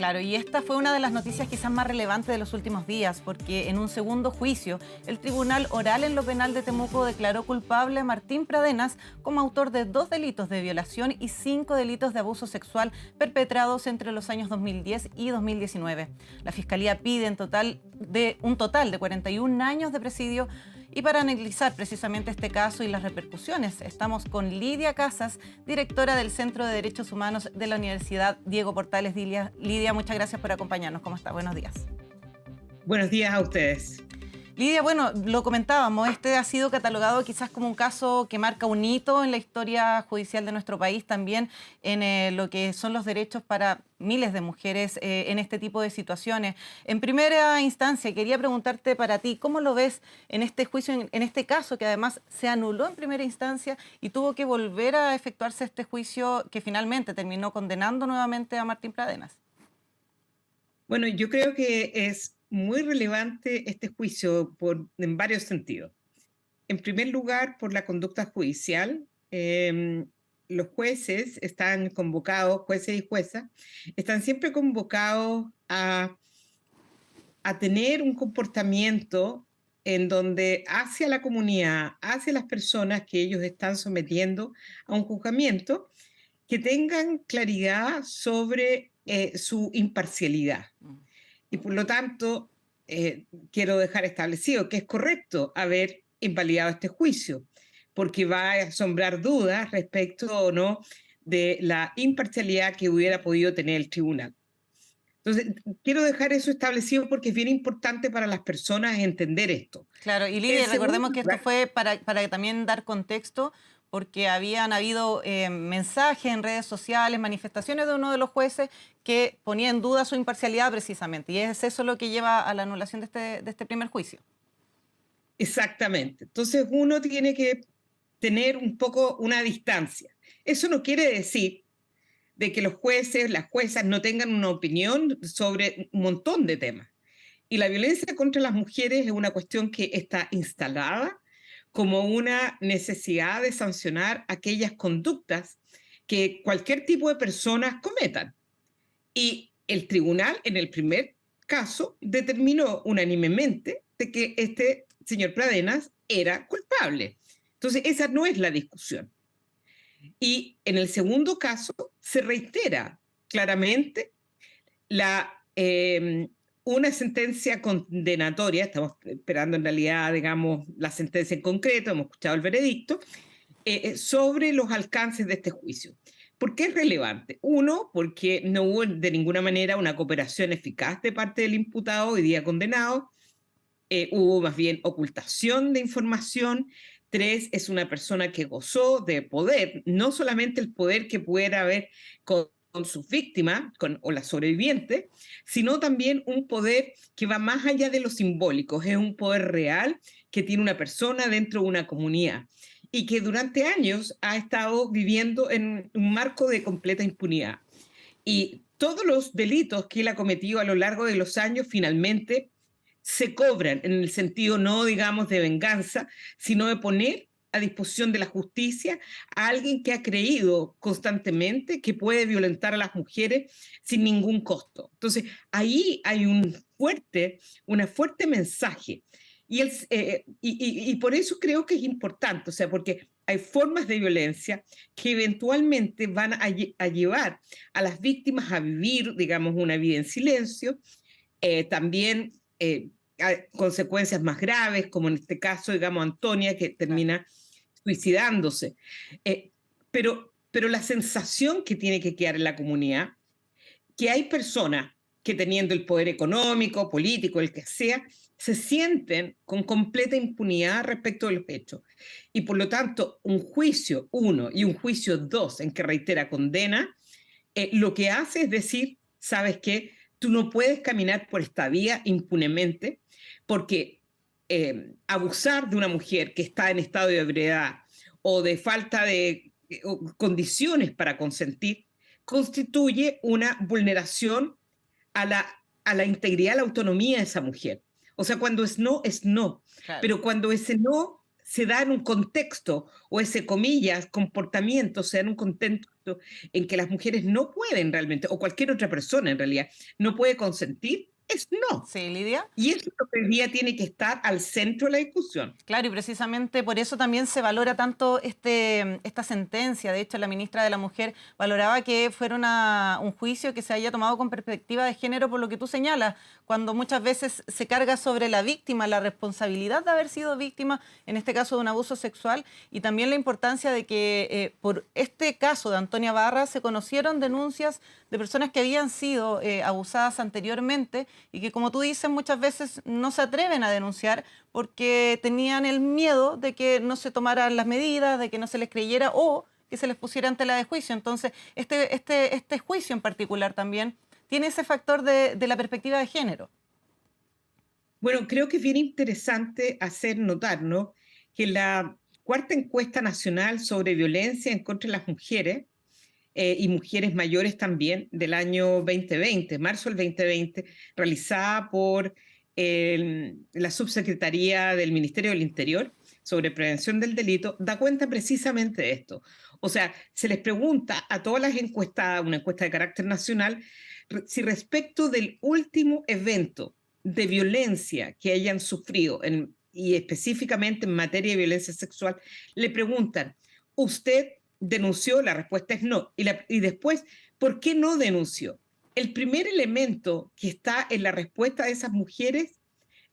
Claro, y esta fue una de las noticias quizás más relevantes de los últimos días, porque en un segundo juicio, el Tribunal Oral en lo Penal de Temuco declaró culpable a Martín Pradenas como autor de 2 delitos de violación y 5 delitos de abuso sexual perpetrados entre los años 2010 y 2019. La Fiscalía pide un total de 41 años de presidio. Y para analizar precisamente este caso y las repercusiones, estamos con Lidia Casas, directora del Centro de Derechos Humanos de la Universidad Diego Portales. Lidia, muchas gracias por acompañarnos. ¿Cómo está? Buenos días. Buenos días a ustedes. Lidia, bueno, lo comentábamos, este ha sido catalogado quizás como un caso que marca un hito en la historia judicial de nuestro país, también en lo que son los derechos para miles de mujeres en este tipo de situaciones. En primera instancia, quería preguntarte para ti, ¿cómo lo ves en este juicio, en este caso que además se anuló en primera instancia y tuvo que volver a efectuarse este juicio que finalmente terminó condenando nuevamente a Martín Pradenas? Bueno, yo creo que es muy relevante este juicio en varios sentidos. En primer lugar, por la conducta judicial. Los jueces están convocados, jueces y juezas, están siempre convocados a tener un comportamiento en donde hacia la comunidad, hacia las personas que ellos están sometiendo a un juzgamiento, que tengan claridad sobre su imparcialidad. Y por lo tanto, quiero dejar establecido que es correcto haber invalidado este juicio, porque va a asombrar dudas respecto o no de la imparcialidad que hubiera podido tener el tribunal. Entonces, quiero dejar eso establecido porque es bien importante para las personas entender esto. Claro, y En Lidia, segundo recordemos que esto lugar, fue para también dar contexto, porque habían habido mensajes en redes sociales, manifestaciones de uno de los jueces que ponía en duda su imparcialidad precisamente, y es eso lo que lleva a la anulación de este primer juicio. exactamente. Entonces, uno tiene que tener un poco una distancia. Eso no quiere decir de que los jueces, las juezas no tengan una opinión sobre un montón de temas. Y la violencia contra las mujeres es una cuestión que está instalada como una necesidad de sancionar aquellas conductas que cualquier tipo de personas cometan. Y el tribunal, en el primer caso, determinó unánimemente de que este señor Pradenas era culpable. Entonces, esa no es la discusión. Y en el segundo caso se reitera claramente la, una sentencia condenatoria. Estamos esperando en realidad, digamos, la sentencia en concreto, hemos escuchado el veredicto, sobre los alcances de este juicio. ¿Por qué es relevante? Uno, porque no hubo de ninguna manera una cooperación eficaz de parte del imputado hoy día condenado. Hubo más bien ocultación de información. Tres, es una persona que gozó de poder, no solamente el poder que pudiera haber con sus víctimas o las sobrevivientes, sino también un poder que va más allá de lo simbólico, es un poder real que tiene una persona dentro de una comunidad y que durante años ha estado viviendo en un marco de completa impunidad. Y todos los delitos que él ha cometido a lo largo de los años finalmente se cobran en el sentido no, digamos, de venganza, sino de poner a disposición de la justicia a alguien que ha creído constantemente que puede violentar a las mujeres sin ningún costo. Entonces, ahí hay una fuerte mensaje. Y por eso creo que es importante, o sea, porque hay formas de violencia que eventualmente van a llevar a las víctimas a vivir, digamos, una vida en silencio, también consecuencias más graves, como en este caso, digamos, Antonia, que Claro. termina suicidándose. Pero la sensación que tiene que quedar en la comunidad, que hay personas que teniendo el poder económico, político, el que sea, se sienten con completa impunidad respecto de los hechos. Y por lo tanto, un juicio 1 y un juicio 2 en que reitera condena, lo que hace es decir, ¿sabes qué? Tú no puedes caminar por esta vía impunemente porque abusar de una mujer que está en estado de ebriedad o de falta de condiciones para consentir constituye una vulneración a la integridad, a la autonomía de esa mujer. O sea, cuando es no, es no. Claro. Pero cuando ese no se da en un contexto, o ese comillas, comportamiento, se da en un contexto en que las mujeres no pueden realmente, o cualquier otra persona en realidad, no puede consentir, es no. Sí, Lidia. Y eso es lo que hoy día tiene que estar al centro de la discusión. Claro, y precisamente por eso también se valora tanto esta sentencia. De hecho, la ministra de la Mujer valoraba que fuera un juicio que se haya tomado con perspectiva de género, por lo que tú señalas, cuando muchas veces se carga sobre la víctima la responsabilidad de haber sido víctima, en este caso de un abuso sexual, y también la importancia de que por este caso de Antonia Barra se conocieron denuncias de personas que habían sido abusadas anteriormente y que, como tú dices, muchas veces no se atreven a denunciar porque tenían el miedo de que no se tomaran las medidas, de que no se les creyera o que se les pusiera en tela de juicio. Entonces, este juicio en particular también tiene ese factor de la perspectiva de género. Bueno, creo que es bien interesante hacer notar, ¿no?, que la cuarta encuesta nacional sobre violencia en contra de las mujeres y mujeres mayores también del año 2020, marzo del 2020, realizada por la Subsecretaría del Ministerio del Interior sobre prevención del delito, da cuenta precisamente de esto. O sea, se les pregunta a todas las encuestadas, una encuesta de carácter nacional, si respecto del último evento de violencia que hayan sufrido, y específicamente en materia de violencia sexual, le preguntan, ¿usted denunció? La respuesta es no. Y después, ¿por qué no denunció? El primer elemento que está en la respuesta de esas mujeres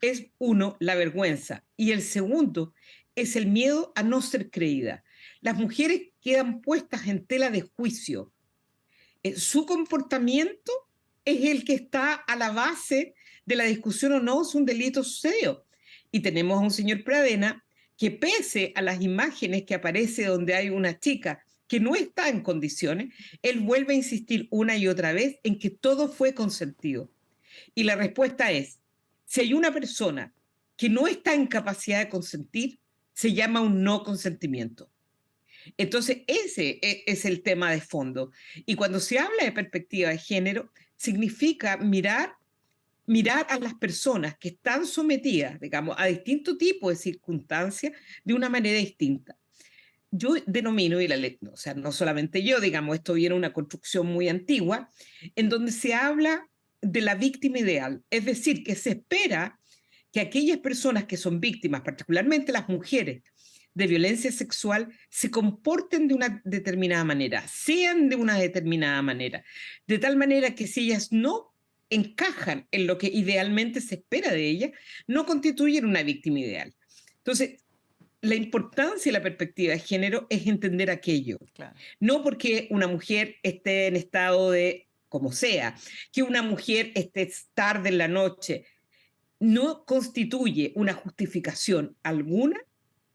es, uno, la vergüenza, y el segundo es el miedo a no ser creída. Las mujeres quedan puestas en tela de juicio. Su comportamiento es el que está a la base de la discusión o no si un delito sucedió. Y tenemos a un señor Pradena que, pese a las imágenes que aparece donde hay una chica que no está en condiciones, él vuelve a insistir una y otra vez en que todo fue consentido. Y la respuesta es, si hay una persona que no está en capacidad de consentir, se llama un no consentimiento. Entonces, ese es el tema de fondo. Y cuando se habla de perspectiva de género, significa mirar a las personas que están sometidas, digamos, a distintos tipos de circunstancias de una manera distinta. Yo denomino, o sea, no solamente yo, digamos, esto viene de una construcción muy antigua, en donde se habla de la víctima ideal, es decir, que se espera que aquellas personas que son víctimas, particularmente las mujeres, de violencia sexual, se comporten de una determinada manera, sean de una determinada manera, de tal manera que si ellas no encajan en lo que idealmente se espera de ellas, no constituyen una víctima ideal. Entonces, la importancia y la perspectiva de género es entender aquello. Claro. No porque una mujer esté en estado de, como sea, que una mujer esté tarde en la noche, no constituye una justificación alguna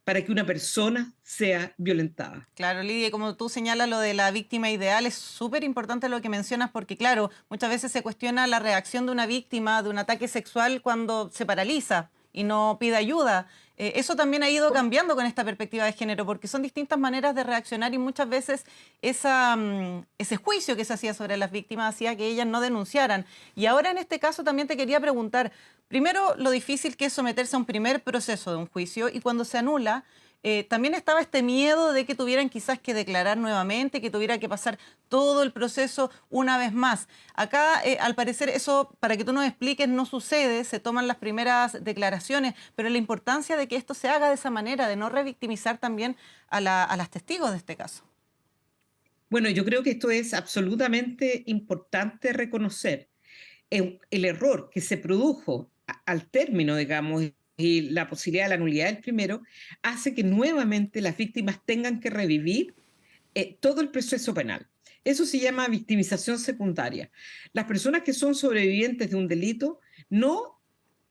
para que una persona sea violentada. Claro, Lidia, como tú señalas, lo de la víctima ideal es súper importante lo que mencionas porque, claro, muchas veces se cuestiona la reacción de una víctima de un ataque sexual cuando se paraliza y no pide ayuda. Eso también ha ido cambiando con esta perspectiva de género, porque son distintas maneras de reaccionar y muchas veces ese juicio que se hacía sobre las víctimas hacía que ellas no denunciaran. Y ahora en este caso también te quería preguntar, primero, lo difícil que es someterse a un primer proceso de un juicio y cuando se anula, también estaba este miedo de que tuvieran quizás que declarar nuevamente, que tuviera que pasar todo el proceso una vez más. Acá, al parecer, eso, para que tú nos expliques, no sucede, se toman las primeras declaraciones, pero la importancia de que esto se haga de esa manera, de no revictimizar también a las testigos de este caso. Bueno, yo creo que esto es absolutamente importante reconocer. El error que se produjo al término, digamos, y la posibilidad de la nulidad del primero, hace que nuevamente las víctimas tengan que revivir todo el proceso penal. Eso se llama victimización secundaria. Las personas que son sobrevivientes de un delito no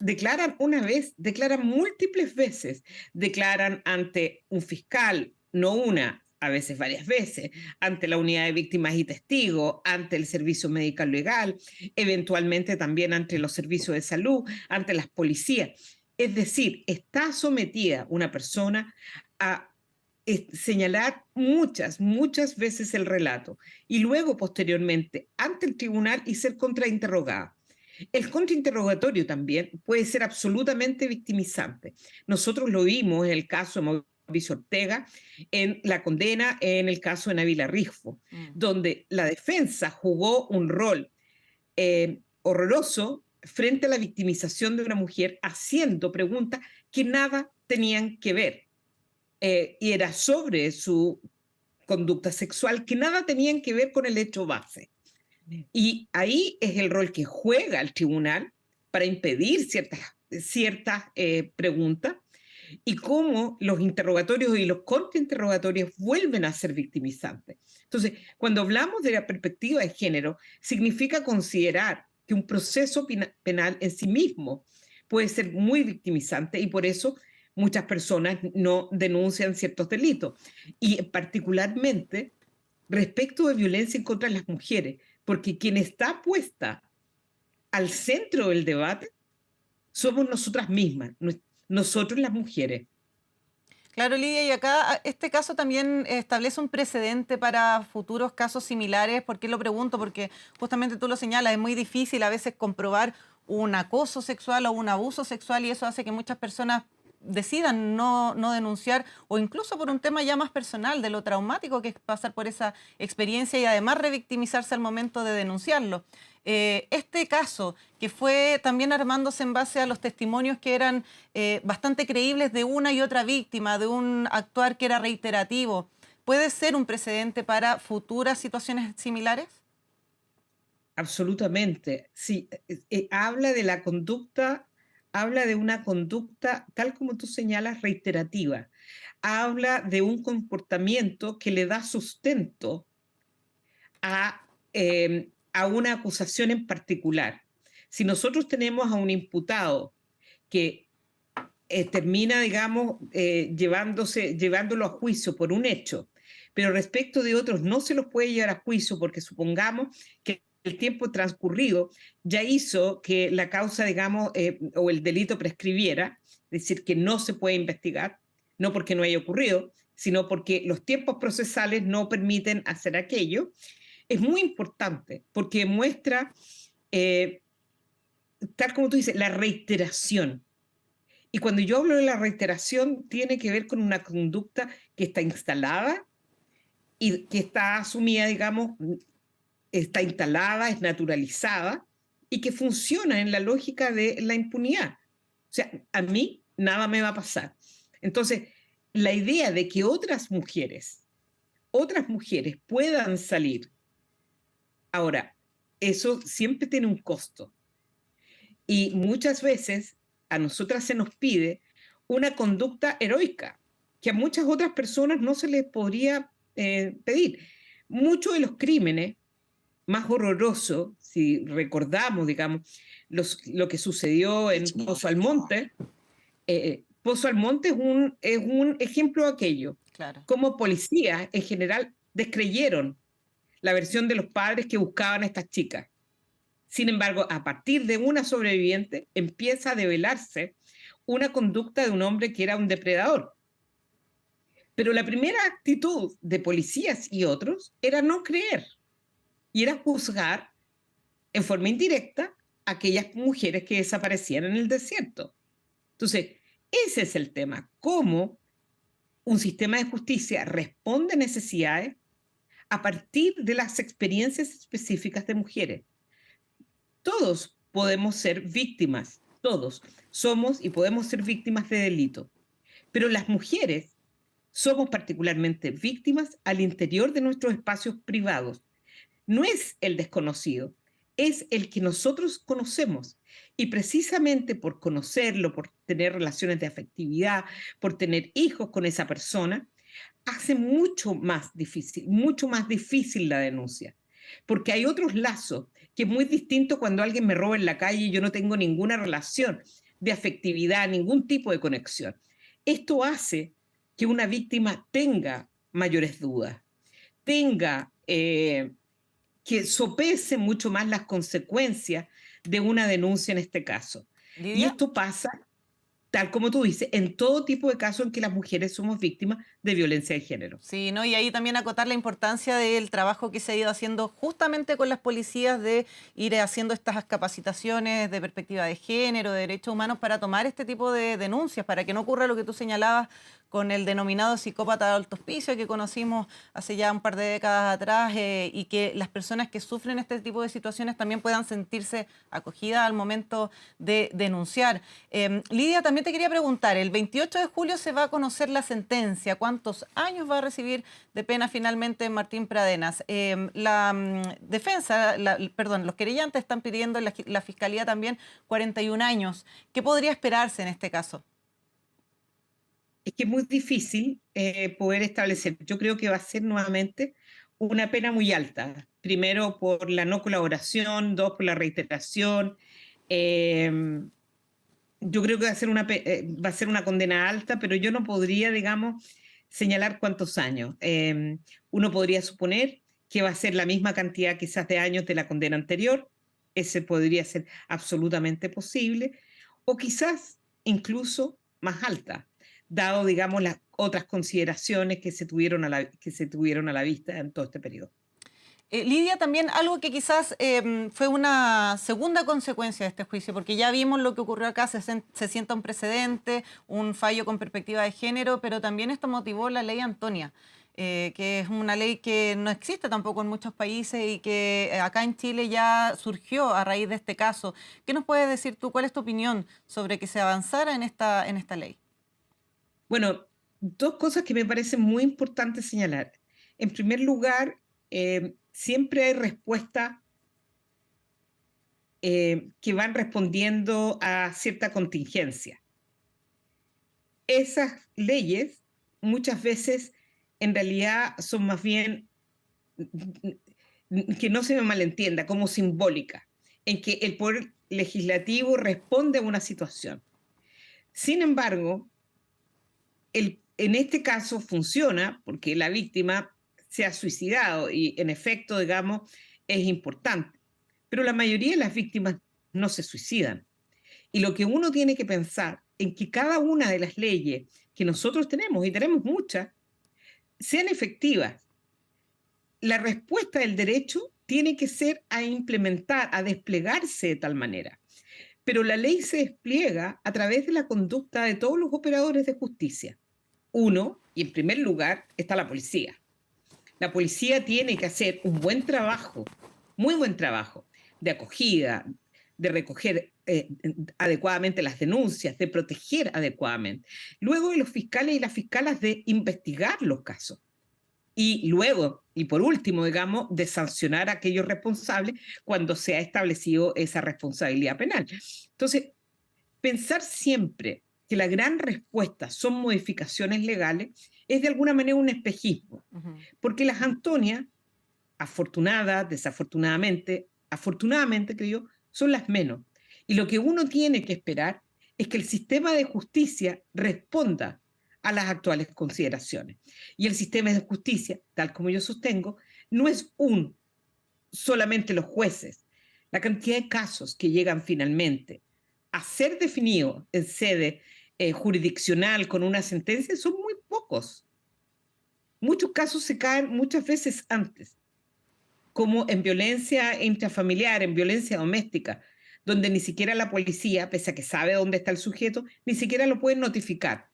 declaran una vez, declaran múltiples veces. Declaran ante un fiscal, no una, a veces varias veces, ante la unidad de víctimas y testigos, ante el servicio médico legal, eventualmente también ante los servicios de salud, ante las policías. Es decir, está sometida una persona a señalar muchas veces el relato y luego posteriormente ante el tribunal y ser contrainterrogada. El contrainterrogatorio también puede ser absolutamente victimizante. Nosotros lo vimos en el caso de Mauricio Ortega, en la condena en el caso de Nabila Rifo, donde la defensa jugó un rol horroroso frente a la victimización de una mujer haciendo preguntas que nada tenían que ver. Y era sobre su conducta sexual que nada tenían que ver con el hecho base. Y ahí es el rol que juega el tribunal para impedir ciertas preguntas y cómo los interrogatorios y los contrainterrogatorios vuelven a ser victimizantes. Entonces, cuando hablamos de la perspectiva de género, significa considerar que un proceso penal en sí mismo puede ser muy victimizante y por eso muchas personas no denuncian ciertos delitos. Y particularmente respecto de violencia en contra de las mujeres, porque quien está puesta al centro del debate somos nosotras mismas, nosotros las mujeres. Claro, Lidia, y acá este caso también establece un precedente para futuros casos similares. ¿Por qué lo pregunto? Porque justamente tú lo señalas, es muy difícil a veces comprobar un acoso sexual o un abuso sexual y eso hace que muchas personas decidan no denunciar o incluso por un tema ya más personal de lo traumático que es pasar por esa experiencia y además revictimizarse al momento de denunciarlo. Este caso, que fue también armándose en base a los testimonios que eran bastante creíbles de una y otra víctima, de un actuar que era reiterativo, ¿puede ser un precedente para futuras situaciones similares? Absolutamente, sí. Habla de la conducta, habla de una conducta, tal como tú señalas, reiterativa. Habla de un comportamiento que le da sustento a una acusación en particular. Si nosotros tenemos a un imputado que termina, digamos, llevándolo a juicio por un hecho, pero respecto de otros no se los puede llevar a juicio porque supongamos que el tiempo transcurrido ya hizo que la causa, digamos, o el delito prescribiera, es decir, que no se puede investigar, no porque no haya ocurrido, sino porque los tiempos procesales no permiten hacer aquello. Es muy importante porque muestra, tal como tú dices, la reiteración. Y cuando yo hablo de la reiteración, tiene que ver con una conducta que está instalada y que está asumida, digamos, está instalada, es naturalizada y que funciona en la lógica de la impunidad. O sea, a mí nada me va a pasar. Entonces, la idea de que otras mujeres puedan salir. Ahora, eso siempre tiene un costo. Y muchas veces a nosotras se nos pide una conducta heroica, que a muchas otras personas no se les podría pedir. Muchos de los crímenes más horrorosos, si recordamos, digamos, lo que sucedió en Pozo Almonte, Pozo Almonte es un ejemplo de aquello. Claro. Como policías, en general, descreyeron la versión de los padres que buscaban a estas chicas. Sin embargo, a partir de una sobreviviente empieza a develarse una conducta de un hombre que era un depredador. Pero la primera actitud de policías y otros era no creer y era juzgar en forma indirecta a aquellas mujeres que desaparecían en el desierto. Entonces, ese es el tema, cómo un sistema de justicia responde a necesidades a partir de las experiencias específicas de mujeres. Todos podemos ser víctimas, todos somos y podemos ser víctimas de delito, pero las mujeres somos particularmente víctimas al interior de nuestros espacios privados. No es el desconocido, es el que nosotros conocemos. Y precisamente por conocerlo, por tener relaciones de afectividad, por tener hijos con esa persona, hace mucho más difícil la denuncia. Porque hay otros lazos, que es muy distinto cuando alguien me roba en la calle y yo no tengo ninguna relación de afectividad, ningún tipo de conexión. Esto hace que una víctima tenga mayores dudas, tenga que sopese mucho más las consecuencias de una denuncia en este caso. Y Lidia. esto pasa tal como tú dices, en todo tipo de casos en que las mujeres somos víctimas de violencia de género. Sí, ¿no? Y ahí también acotar la importancia del trabajo que se ha ido haciendo justamente con las policías de ir haciendo estas capacitaciones de perspectiva de género, de derechos humanos para tomar este tipo de denuncias, para que no ocurra lo que tú señalabas con el denominado psicópata de alto hospicio que conocimos hace ya un par de décadas atrás, y que las personas que sufren este tipo de situaciones también puedan sentirse acogidas al momento de denunciar. Lidia, también te quería preguntar, el 28 de julio se va a conocer la sentencia. ¿Cuántos años va a recibir de pena finalmente Martín Pradenas? Perdón, los querellantes están pidiendo, la Fiscalía también, 41 años. ¿Qué podría esperarse en este caso? Es que es muy difícil poder establecer. Yo creo que va a ser nuevamente una pena muy alta. Primero por la no colaboración, dos por la reiteración. Eh, yo creo que va a ser una condena alta, pero yo no podría, digamos, señalar cuántos años. Uno podría suponer que va a ser la misma cantidad quizás de años de la condena anterior. Ese podría ser absolutamente posible. O quizás incluso más alta, dado, digamos, las otras consideraciones que se tuvieron a la vista en todo este periodo. Lidia, también algo que quizás fue una segunda consecuencia de este juicio, porque ya vimos lo que ocurrió acá, se sienta un precedente, un fallo con perspectiva de género, pero también esto motivó la ley Antonia, que es una ley que no existe tampoco en muchos países y que acá en Chile ya surgió a raíz de este caso. ¿Qué nos puedes decir tú? ¿Cuál es tu opinión sobre que se avanzara en esta ley? Bueno, dos cosas que me parecen muy importantes señalar. En primer lugar, siempre hay respuestas que van respondiendo a cierta contingencia. Esas leyes muchas veces en realidad son más bien, que no se me malentienda, como simbólicas, en que el poder legislativo responde a una situación. Sin embargo, en este caso funciona porque la víctima se ha suicidado y en efecto, digamos, es importante. Pero la mayoría de las víctimas no se suicidan. Y lo que uno tiene que pensar en que cada una de las leyes que nosotros tenemos, y tenemos muchas, sean efectivas. La respuesta del derecho tiene que ser a implementar, a desplegarse de tal manera. Pero la ley se despliega a través de la conducta de todos los operadores de justicia. Uno, y en primer lugar, está la policía. La policía tiene que hacer un buen trabajo, muy buen trabajo, de acogida, de recoger adecuadamente las denuncias, de proteger adecuadamente. Luego de los fiscales y las fiscalas de investigar los casos. Y luego, y por último, digamos, de sancionar a aquellos responsables cuando se ha establecido esa responsabilidad penal. Entonces, pensar siempre que la gran respuesta son modificaciones legales es de alguna manera un espejismo, porque las Antonias, afortunadas, desafortunadamente, afortunadamente creo, son las menos. Y lo que uno tiene que esperar es que el sistema de justicia responda a las actuales consideraciones. Y el sistema de justicia, tal como yo sostengo, no es solamente los jueces. La cantidad de casos que llegan finalmente a ser definidos en sede jurisdiccional con una sentencia son muy pocos. Muchos casos se caen muchas veces antes, como en violencia intrafamiliar, en violencia doméstica, donde ni siquiera la policía, pese a que sabe dónde está el sujeto, ni siquiera lo puede notificar.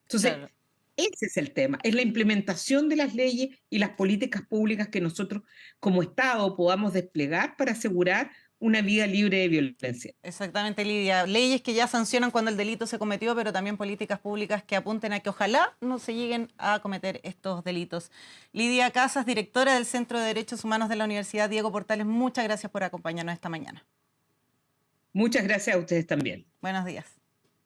Entonces, Claro. ese es el tema, es la implementación de las leyes y las políticas públicas que nosotros como Estado podamos desplegar para asegurar una vida libre de violencia. Exactamente, Lidia. Leyes que ya sancionan cuando el delito se cometió, pero también políticas públicas que apunten a que ojalá no se lleguen a cometer estos delitos. Lidia Casas, directora del Centro de Derechos Humanos de la Universidad Diego Portales, muchas gracias por acompañarnos esta mañana. Muchas gracias a ustedes también. Buenos días.